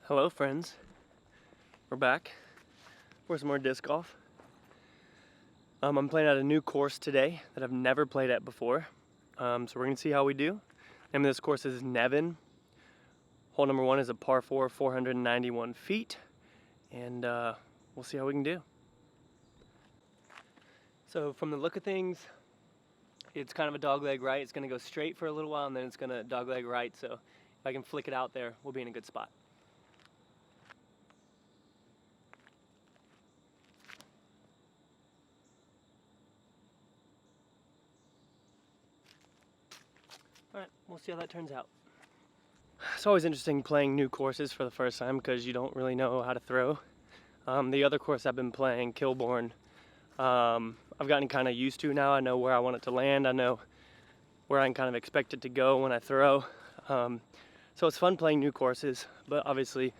Hello friends, we're back for some more disc golf. I'm playing at a new course today that I've never played at before. So we're gonna see how we do. Name of this course is Nevin. Hole number 1 is a par 4, 491 feet, and we'll see how we can do. So from the look of things, it's kind of a dogleg right. It's gonna go straight for a little while and then it's gonna dogleg right. So if I can flick it out there, we'll be in a good spot. Alright, we'll see how that turns out. It's always interesting playing new courses for the first time because you don't really know how to throw. The other course I've been playing, Kilbourne, I've gotten kind of used to now. I know where I want it to land. I know where I can kind of expect it to go when I throw. So it's fun playing new courses, but obviously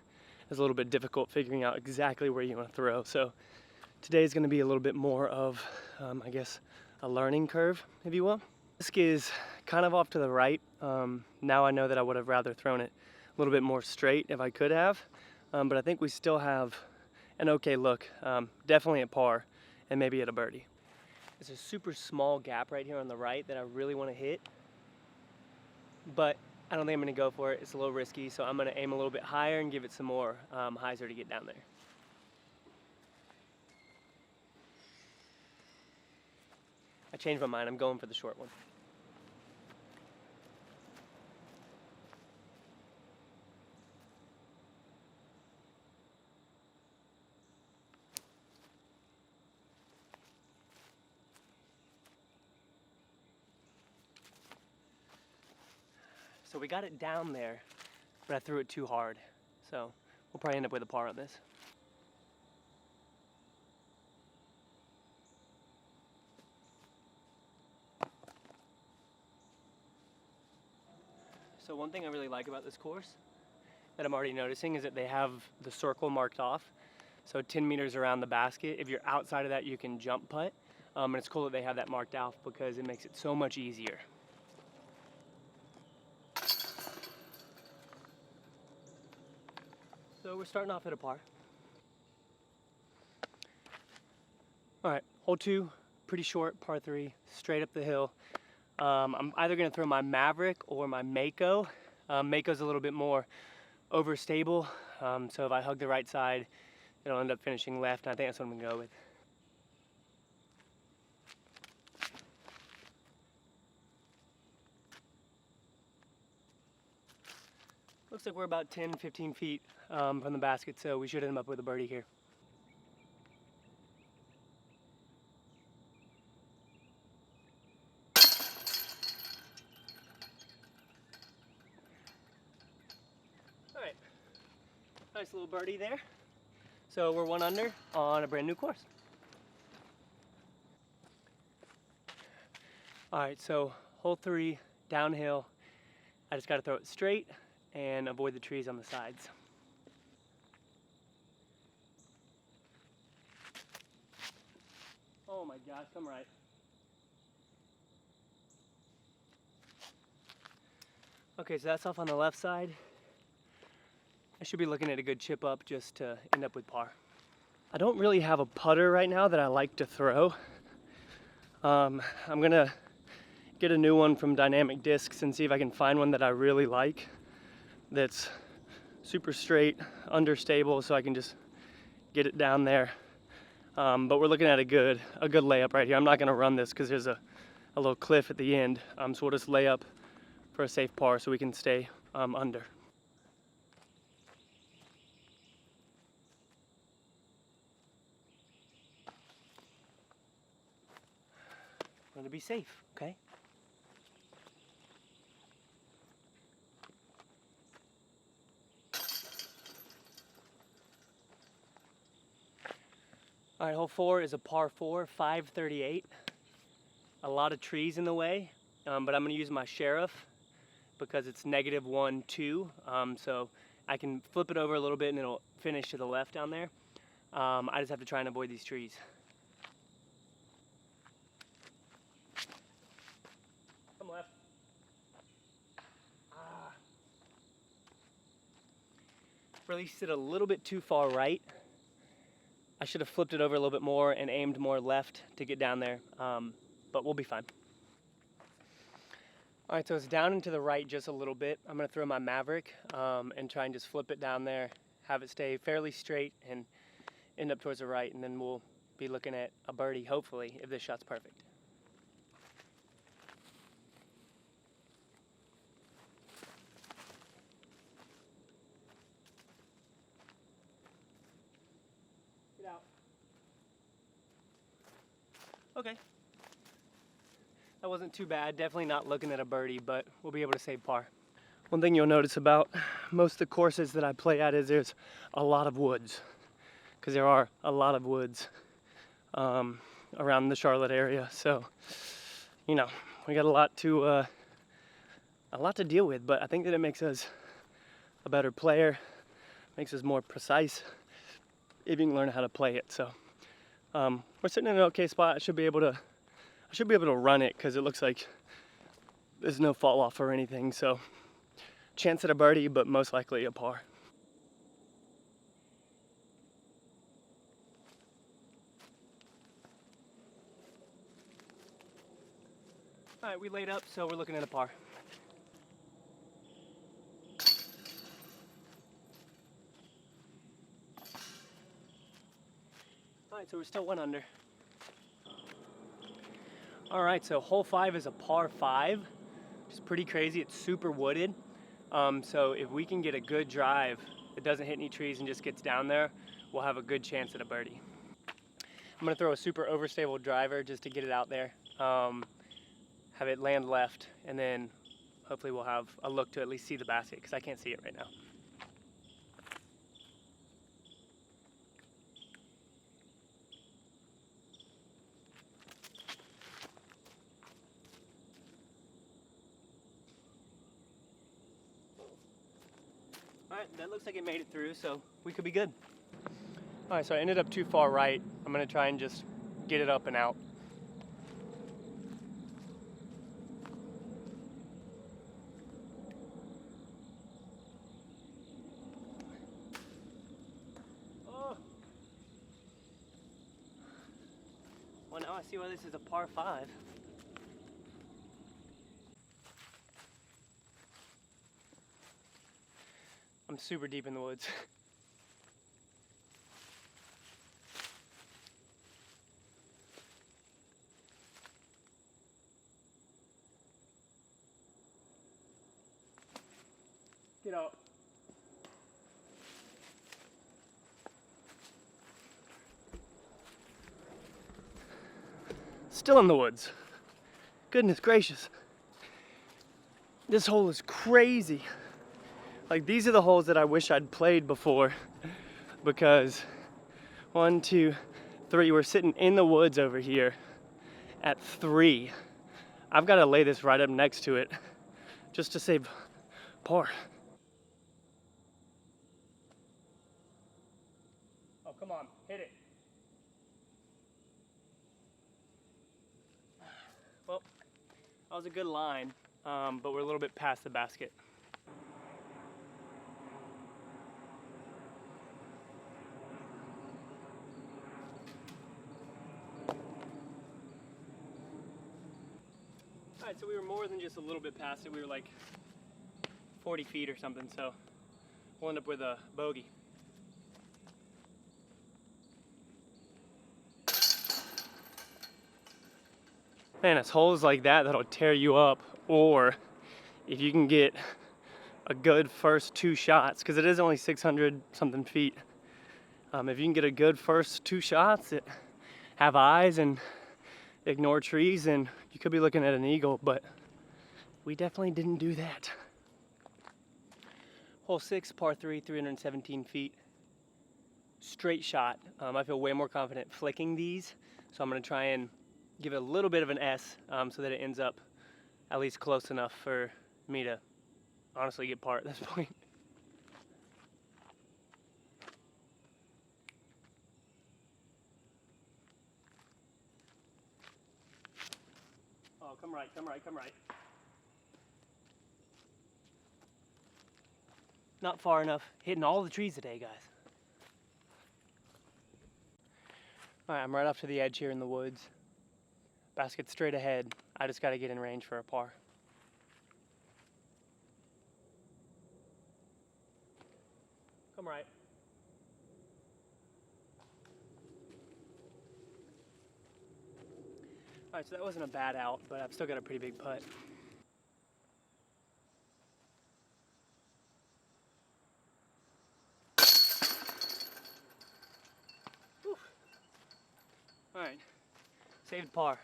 it's a little bit difficult figuring out exactly where you want to throw. So today is going to be a little bit more of, I guess, a learning curve, if you will. This is kind of off to the right. Now I know that I would have rather thrown it a little bit more straight if I could have, but I think we still have an okay look, definitely at par and maybe at a birdie. There's a super small gap right here on the right that I really want to hit, but I don't think I'm going to go for it. It's a little risky, so I'm going to aim a little bit higher and give it some more hyzer to get down there. I changed my mind. I'm going for the short one. So we got it down there, but I threw it too hard. So we'll probably end up with a par on this. So one thing I really like about this course that I'm already noticing is that they have the circle marked off. So 10 meters around the basket. If you're outside of that, you can jump putt. And it's cool that they have that marked out because it makes it so much easier. So we're starting off at a par. All right, hole 2, pretty short, par 3, straight up the hill. I'm either gonna throw my Maverick or my Mako. Mako's a little bit more overstable, so if I hug the right side, it'll end up finishing left, and I think that's what I'm gonna go with. Looks like we're about 10-15 feet from the basket, so we should end up with a birdie here. All right, nice little birdie there. So we're 1 under on a brand new course. All right, so hole 3, downhill. I just gotta throw it straight and avoid the trees on the sides. Oh my gosh, I'm right. Okay, so that's off on the left side. I should be looking at a good chip up just to end up with par. I don't really have a putter right now that I like to throw. I'm gonna get a new one from Dynamic Discs and see if I can find one that I really like that's super straight, understable, so I can just get it down there. But we're looking at a good layup right here. I'm not gonna run this because there's a little cliff at the end, so we'll just lay up for a safe par so we can stay under. I'm gonna be safe, okay? All right, hole 4 is a par 4, 538. A lot of trees in the way, but I'm gonna use my Sheriff because it's -1, 2. So I can flip it over a little bit and it'll finish to the left down there. I just have to try and avoid these trees. Come left. Released it a little bit too far right. I should have flipped it over a little bit more and aimed more left to get down there, but we'll be fine. All right, so it's down and to the right just a little bit. I'm gonna throw my Maverick and try and just flip it down there, have it stay fairly straight and end up towards the right, and then we'll be looking at a birdie, hopefully, if this shot's perfect. Get out. Okay. That wasn't too bad. Definitely not looking at a birdie, but we'll be able to save par. One thing you'll notice about most of the courses that I play at is there's a lot of woods, because there are a lot of woods around the Charlotte area. So, you know, we got a lot to deal with, but I think that it makes us a better player, makes us more precise if you can learn how to play it. So we're sitting in an okay spot. I should be able to run it because it looks like there's no fall off or anything. So chance at a birdie, but most likely a par. All right, we laid up, so we're looking at a par. All right, so we're still 1 under. All right, so hole 5 is a par 5, which is pretty crazy. It's super wooded. So if we can get a good drive that doesn't hit any trees and just gets down there, we'll have a good chance at a birdie. I'm gonna throw a super overstable driver just to get it out there. Have it land left, and then hopefully we'll have a look to at least see the basket, because I can't see it right now. All right, that looks like it made it through, so we could be good. All right, so I ended up too far right. I'm gonna try and just get it up and out. Well, now I see why this is a par 5. I'm super deep in the woods. Get out. Still in the woods. Goodness gracious. This hole is crazy. Like, these are the holes that I wish I'd played before, because 1, 2, 3, we're sitting in the woods over here at 3. I've got to lay this right up next to it just to save par. Oh, come on, hit it. Well, that was a good line, but we're a little bit past the basket. All right, so we were more than just a little bit past it. We were like 40 feet or something, so we'll end up with a bogey. Man, it's holes like that that'll tear you up, or if you can get a good first 2 shots, because it is only 600 something feet. If you can get a good first 2 shots that have eyes and ignore trees, and you could be looking at an eagle, but we definitely didn't do that. Hole 6, par 3, 317 feet. Straight shot. I feel way more confident flicking these, so I'm gonna try and give it a little bit of an S so that it ends up at least close enough for me to honestly get par at this point. Oh, come right, come right, come right. Not far enough. Hitting all the trees today, guys. All right, I'm right off to the edge here in the woods. Basket straight ahead. I just got to get in range for a par. Come right. All right, so that wasn't a bad out, but I've still got a pretty big putt. Whew. All right, saved par.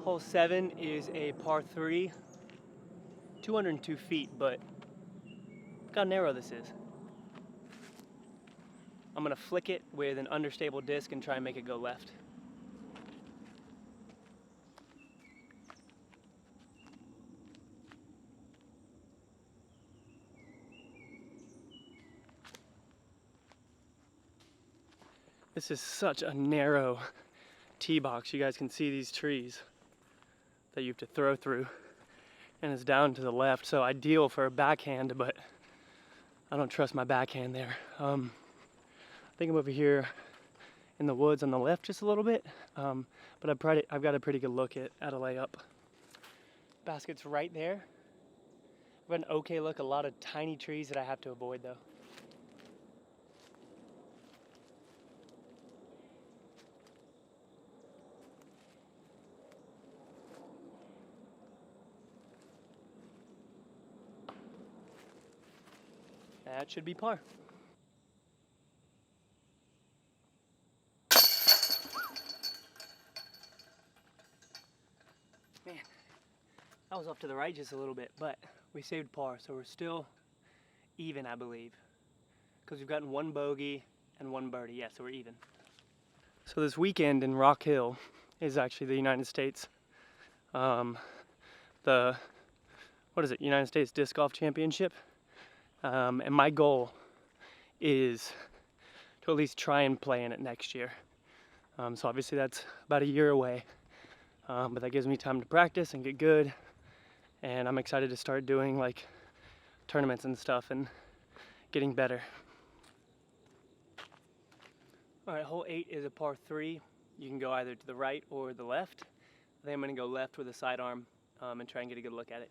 Hole 7 is a par 3, 202 feet, but look how narrow this is. I'm gonna flick it with an understable disc and try and make it go left. This is such a narrow tee box. You guys can see these trees that you have to throw through, and it's down to the left, so ideal for a backhand, but I don't trust my backhand there. I think I'm over here in the woods on the left just a little bit, but I've got a pretty good look at a layup. Basket's right there. I've got an okay look, a lot of tiny trees that I have to avoid though. That should be par. Man, that was off to the right just a little bit, but we saved par, so we're still even, I believe, because we've gotten one bogey and one birdie. Yeah, so we're even. So this weekend in Rock Hill is actually the United States, United States Disc Golf Championship. And my goal is to at least try and play in it next year. So obviously that's about a year away, but that gives me time to practice and get good. And I'm excited to start doing like tournaments and stuff and getting better. All right, hole 8 is a par 3. You can go either to the right or the left. I think I'm gonna go left with a sidearm and try and get a good look at it.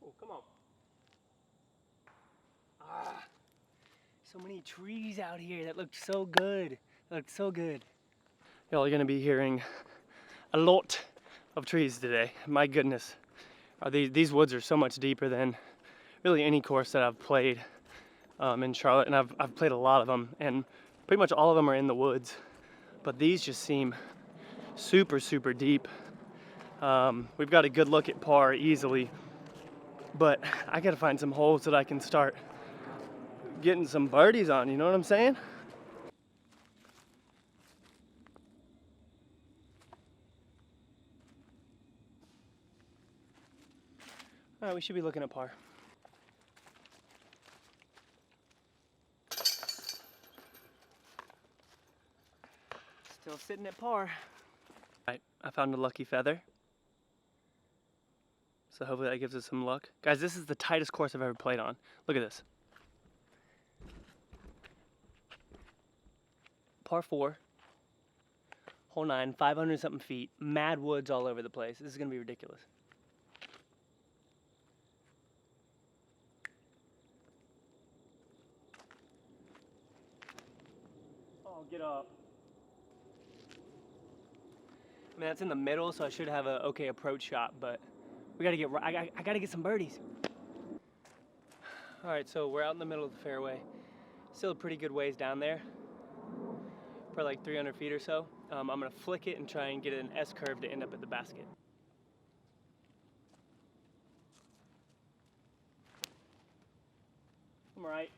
Oh, come on. Ah, so many trees out here. That looked so good. That looked so good. Y'all are gonna be hearing a lot of trees today. My goodness. These woods are so much deeper than really any course that I've played in Charlotte, and I've played a lot of them, and pretty much all of them are in the woods. But these just seem super, super deep. We've got a good look at par easily, but I gotta find some holes that I can start getting some birdies on, you know what I'm saying? All right, we should be looking at par. Still sitting at par. All right, I found a lucky feather. So hopefully that gives us some luck. Guys, this is the tightest course I've ever played on. Look at this. Par 4, hole 9, 500 something feet, mad woods all over the place. This is gonna be ridiculous. Oh, get up. I mean, that's in the middle, so I should have a okay approach shot, but we gotta get, I gotta get some birdies. All right, so we're out in the middle of the fairway. Still a pretty good ways down there, for like 300 feet or so. I'm gonna flick it and try and get an S curve to end up at the basket. I'm right.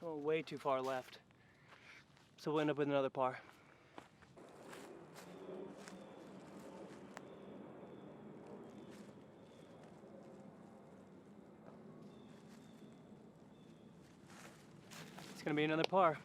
Oh, way too far left. So we'll end up with another par. gonna be another par.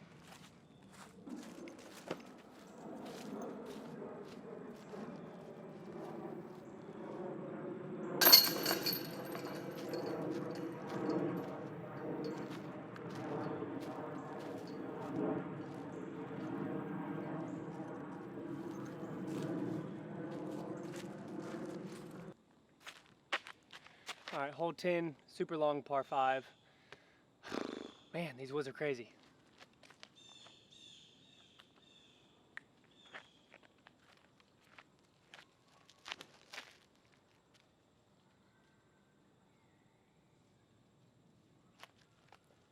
All right, hole 10, super long par 5. Man, these woods are crazy.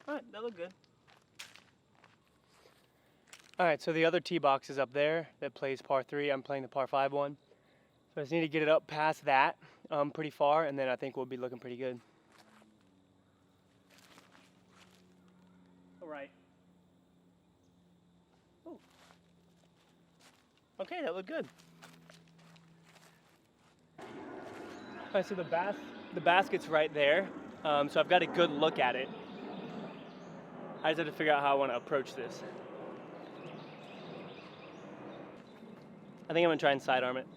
All right, that looked good. All right, so the other tee box is up there that plays par 3. I'm playing the par 5 one. So I just need to get it up past that pretty far, and then I think we'll be looking pretty good. All right. Ooh. Okay, that looked good. All right, so the basket's right there, so I've got a good look at it. I just have to figure out how I want to approach this. I think I'm gonna try and sidearm it.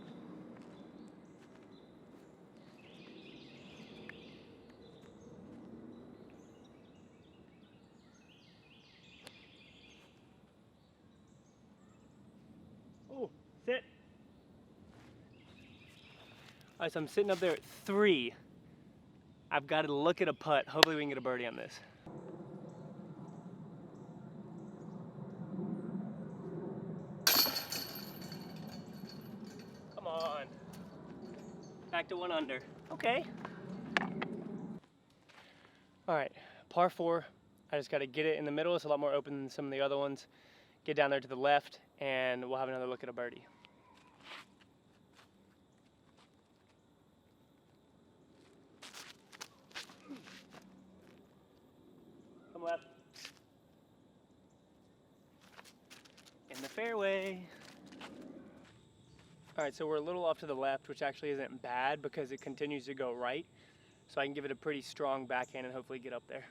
Oh, sit. All right, so I'm sitting up there at 3. I've got to look at a putt. Hopefully we can get a birdie on this. Come on. Back to 1 under. Okay. All right, par 4. I just got to get it in the middle. It's a lot more open than some of the other ones. Get down there to the left, and we'll have another look at a birdie. Come left. In the fairway. All right, so we're a little off to the left, which actually isn't bad because it continues to go right. So I can give it a pretty strong backhand and hopefully get up there.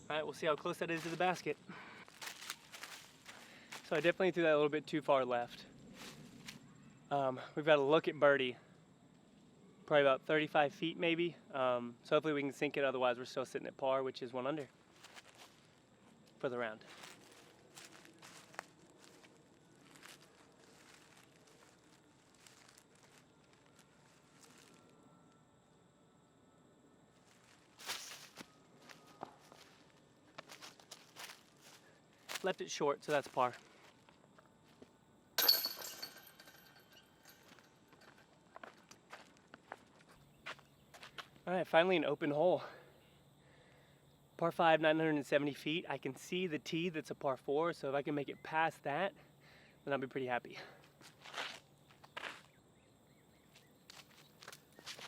All right, we'll see how close that is to the basket. So I definitely threw that a little bit too far left. We've got to look at birdie. Probably about 35 feet maybe. So hopefully we can sink it, otherwise we're still sitting at par, which is 1 under for the round. Left it short, so that's par. All right, finally an open hole. Par 5, 970 feet. I can see the tee that's a par 4, so if I can make it past that, then I'll be pretty happy.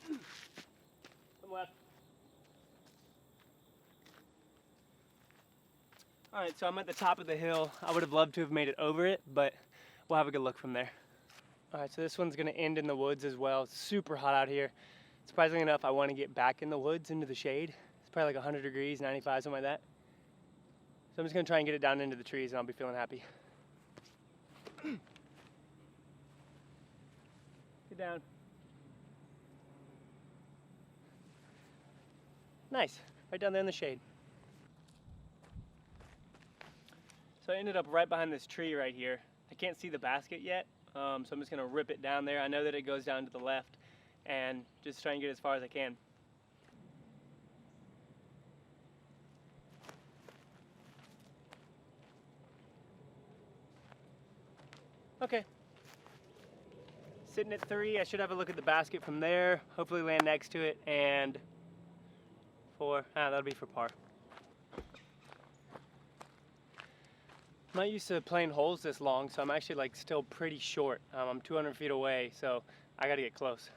Come left. All right, so I'm at the top of the hill. I would have loved to have made it over it, but we'll have a good look from there. All right, so this one's gonna end in the woods as well. It's super hot out here. Surprisingly enough, I want to get back in the woods into the shade. It's probably like 100 degrees, 95, something like that. So I'm just gonna try and get it down into the trees and I'll be feeling happy. Get down. Nice, right down there in the shade. So I ended up right behind this tree right here. I can't see the basket yet, so I'm just gonna rip it down there. I know that it goes down to the left, and just try and get as far as I can. Okay. Sitting at 3, I should have a look at the basket from there, hopefully land next to it, and 4, that'll be for par. I'm not used to playing holes this long, so I'm actually like still pretty short. I'm 200 feet away, so I gotta get close.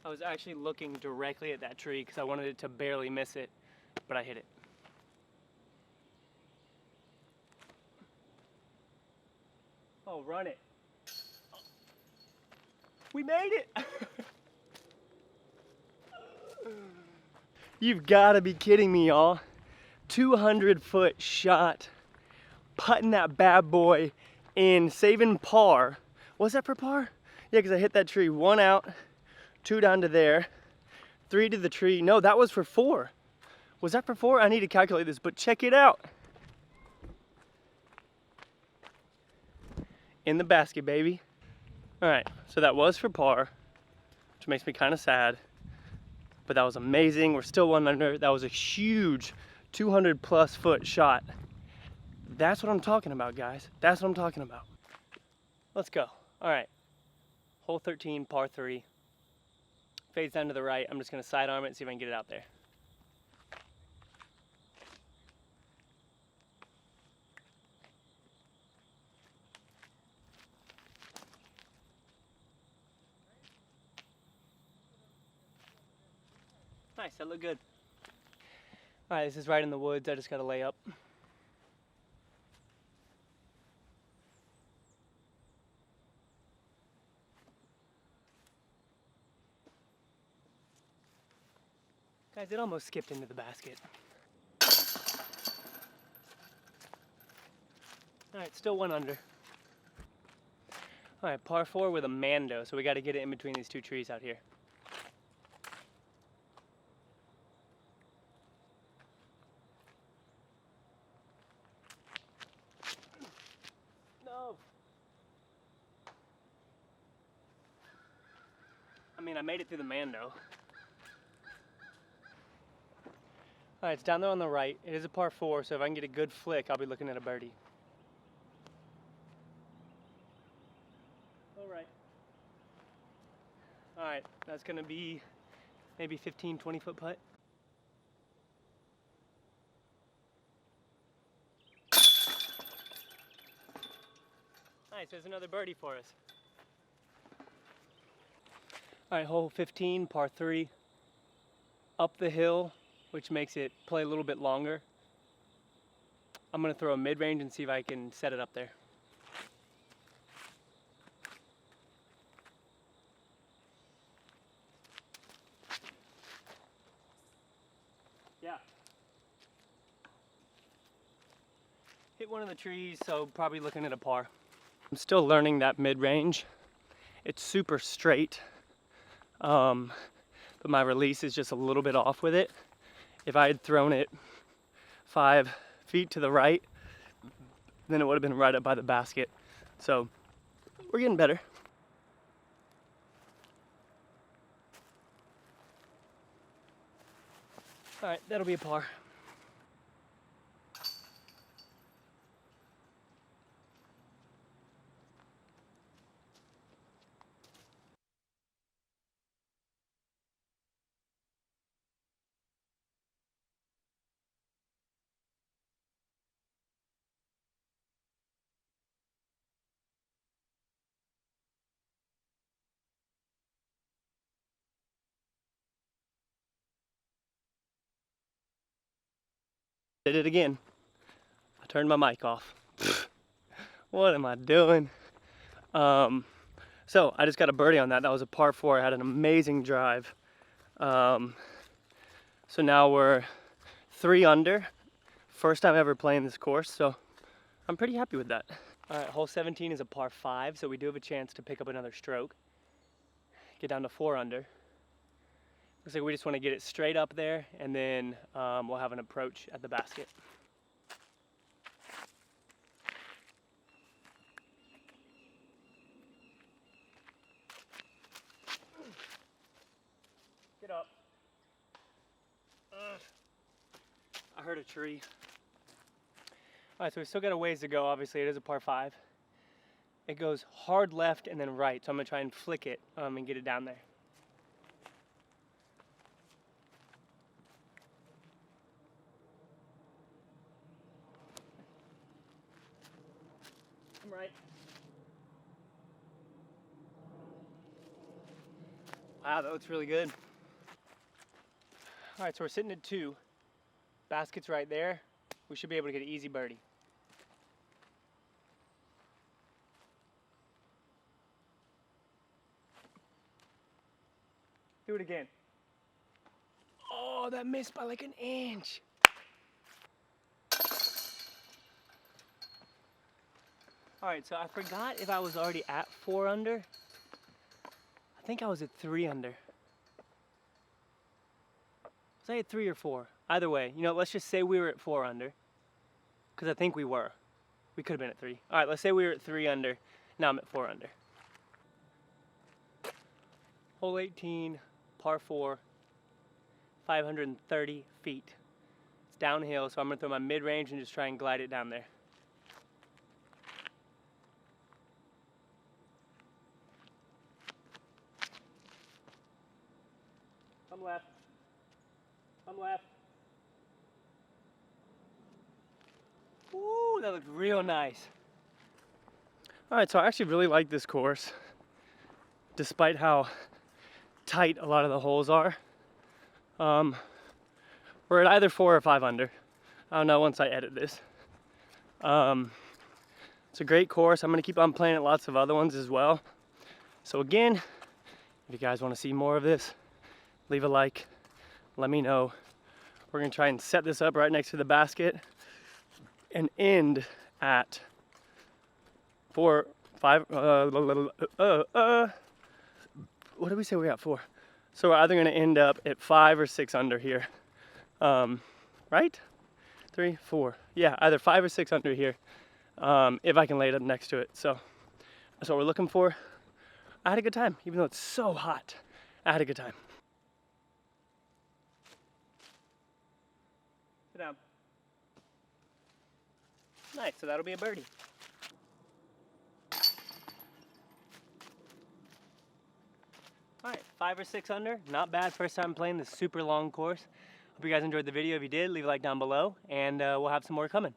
I was actually looking directly at that tree because I wanted it to barely miss it, but I hit it. Oh, run it. We made it! You've got to be kidding me, y'all. 200-foot shot, putting that bad boy in, saving par. Was that for par? Yeah, because I hit that tree. 1 out, 2 down to there, 3 to the tree. No, that was for 4. Was that for 4? I need to calculate this, but check it out. In the basket, baby. All right, so that was for par, which makes me kind of sad, but that was amazing. We're still 1 under. That was a huge 200+ foot shot. That's what I'm talking about, guys. That's what I'm talking about. Let's go. All right, hole 13, par 3. Fades down to the right. I'm just gonna sidearm it and see if I can get it out there. Nice, that looked good. All right, this is right in the woods. I just gotta lay up. Guys, it almost skipped into the basket. All right, still 1 under. All right, par 4 with a Mando, so we gotta get it in between these 2 trees out here. No. I mean, I made it through the Mando. All right, it's down there on the right. It is a par 4, so if I can get a good flick, I'll be looking at a birdie. All right, that's gonna be maybe 15, 20-foot putt. Nice, there's another birdie for us. All right, hole 15, par 3. Up the hill, which makes it play a little bit longer. I'm gonna throw a mid-range and see if I can set it up there. Yeah. Hit one of the trees, so probably looking at a par. I'm still learning that mid-range. It's super straight, but my release is just a little bit off with it. If I had thrown it 5 feet to the right, then it would have been right up by the basket. So we're getting better. All right, that'll be a par. Did it again. I turned my mic off. What am I doing? So I just got a birdie on that. That was a par 4. I had an amazing drive. So now we're 3 under. First time ever playing this course, so I'm pretty happy with that. All right, hole 17 is a par 5, so we do have a chance to pick up another stroke. Get down to 4 under. Looks like we just want to get it straight up there, and then we'll have an approach at the basket. Get up. I heard a tree. All right, so we still got a ways to go. Obviously, it is a par 5. It goes hard left and then right, so I'm gonna try and flick it and get it down there. I'm right. Wow, that looks really good. All right, so we're sitting at 2. Basket's right there. We should be able to get an easy birdie. Do it again. Oh, that missed by like an inch. All right, so I forgot if I was already at 4 under. I think I was at 3 under. Was I at 3 or 4? Either way, you know, let's just say we were at 4 under. Because I think we were. We could have been at 3. All right, let's say we were at 3 under. Now I'm at 4 under. Hole 18, par 4, 530 feet. It's downhill, so I'm gonna throw my mid-range and just try and glide it down there. Come left. Come left. Ooh, that looked real nice. All right, so I actually really like this course, despite how tight a lot of the holes are. We're at either 4 or 5 under. I don't know once I edit this. It's a great course. I'm gonna keep on playing at lots of other ones as well. So again, if you guys wanna see more of this, leave a like, let me know. We're gonna try and set this up right next to the basket and end at 4, 5, what did we say we got 4? So we're either gonna end up at 5 or 6 under here. Right? 3, 4. Yeah, either 5 or 6 under here. If I can lay it up next to it. So that's what we're looking for. I had a good time, even though it's so hot. I had a good time. Sit down. Nice, so that'll be a birdie. All right, 5 or 6 under, not bad. First time playing this super long course. Hope you guys enjoyed the video. If you did, leave a like down below, and we'll have some more coming.